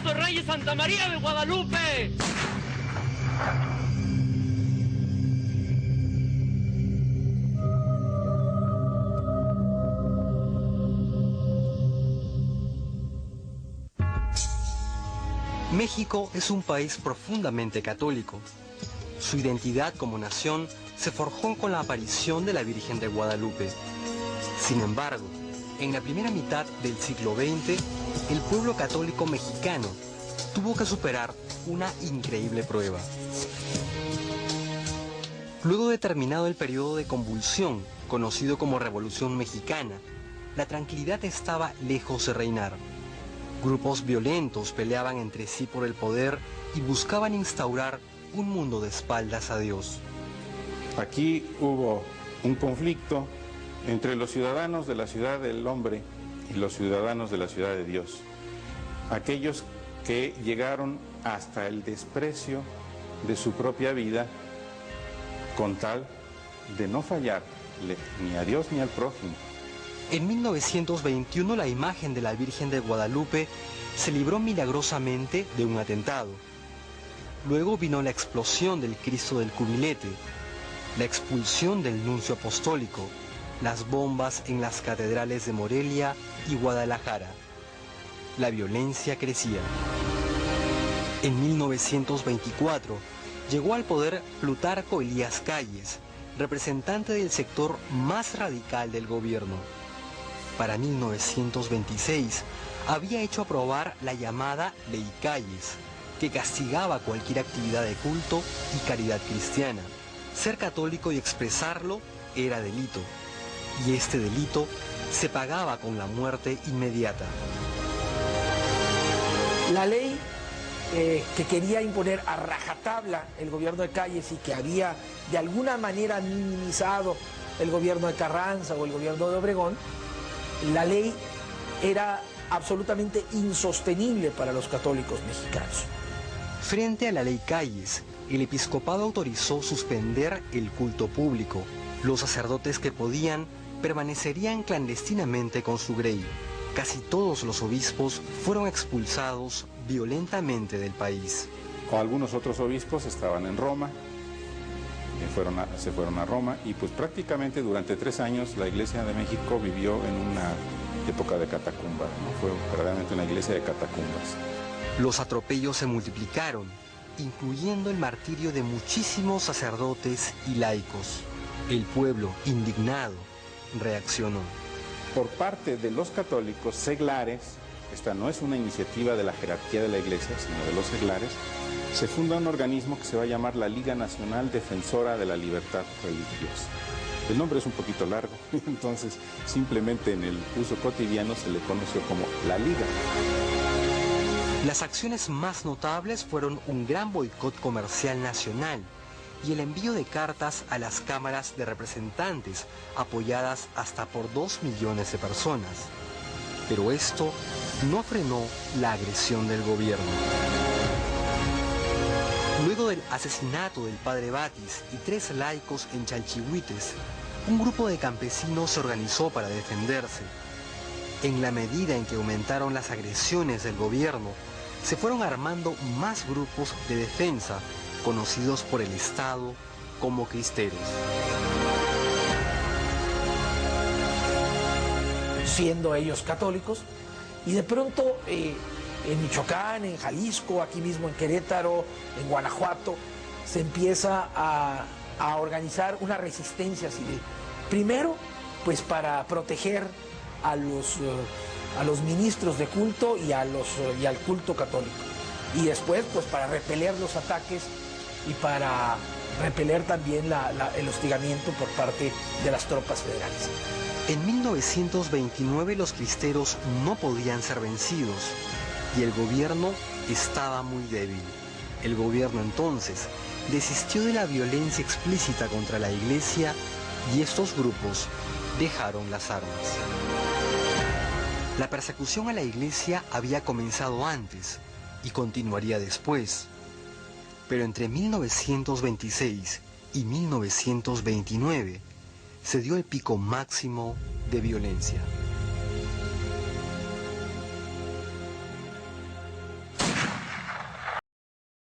Cristo Rey y Santa María de Guadalupe. México es un país profundamente católico. Su identidad como nación se forjó con la aparición de la Virgen de Guadalupe. Sin embargo, en la primera mitad del siglo XX, el pueblo católico mexicano tuvo que superar una increíble prueba. Luego de terminado el periodo de convulsión, conocido como Revolución Mexicana, la tranquilidad estaba lejos de reinar. Grupos violentos peleaban entre sí por el poder y buscaban instaurar un mundo de espaldas a Dios. Aquí hubo un conflicto entre los ciudadanos de la ciudad del hombre y los ciudadanos de la ciudad de Dios. Aquellos que llegaron hasta el desprecio de su propia vida con tal de no fallarle ni a Dios ni al prójimo. En 1921 la imagen de la Virgen de Guadalupe se libró milagrosamente de un atentado. Luego vino la explosión del Cristo del Cubilete, la expulsión del nuncio apostólico, las bombas en las catedrales de Morelia y Guadalajara. La violencia crecía. En 1924 llegó al poder Plutarco Elías Calles, representante del sector más radical del gobierno. Para 1926 había hecho aprobar la llamada Ley Calles, que castigaba cualquier actividad de culto y caridad cristiana. Ser católico y expresarlo era delito, y este delito se pagaba con la muerte inmediata. La ley que quería imponer a rajatabla el gobierno de Calles y que había de alguna manera minimizado el gobierno de Carranza o el gobierno de Obregón, la ley era absolutamente insostenible para los católicos mexicanos. Frente a la Ley Calles, el episcopado autorizó suspender el culto público. Los sacerdotes que podían permanecerían clandestinamente con su grey. Casi todos los obispos fueron expulsados violentamente del país. Algunos otros obispos estaban en Roma, se fueron a Roma y pues prácticamente durante 3 años la Iglesia de México vivió en una época de catacumba, ¿no? Fue verdaderamente una iglesia de catacumbas. Los atropellos se multiplicaron, incluyendo el martirio de muchísimos sacerdotes y laicos. El pueblo, indignado, reaccionó. Por parte de los católicos seglares, esta no es una iniciativa de la jerarquía de la Iglesia, sino de los seglares, se funda un organismo que se va a llamar la Liga Nacional Defensora de la Libertad Religiosa. El nombre es un poquito largo, entonces simplemente en el uso cotidiano se le conoció como la Liga. Las acciones más notables fueron un gran boicot comercial nacional y el envío de cartas a las cámaras de representantes, apoyadas hasta por 2 millones de personas. Pero esto no frenó la agresión del gobierno. Luego del asesinato del padre Batis y 3 laicos en Chalchihuites, un grupo de campesinos se organizó para defenderse. En la medida en que aumentaron las agresiones del gobierno, se fueron armando más grupos de defensa, conocidos por el Estado como cristeros. Siendo ellos católicos, y de pronto en Michoacán, en Jalisco, aquí mismo en Querétaro, en Guanajuato, se empieza a organizar una resistencia civil. Primero, pues para proteger a los ministros de culto y al culto católico. Y después, pues para repeler los ataques y para repeler también el hostigamiento por parte de las tropas federales. En 1929 los cristeros no podían ser vencidos y el gobierno estaba muy débil. El gobierno entonces desistió de la violencia explícita contra la iglesia y estos grupos dejaron las armas. La persecución a la iglesia había comenzado antes y continuaría después. Pero entre 1926 y 1929 se dio el pico máximo de violencia.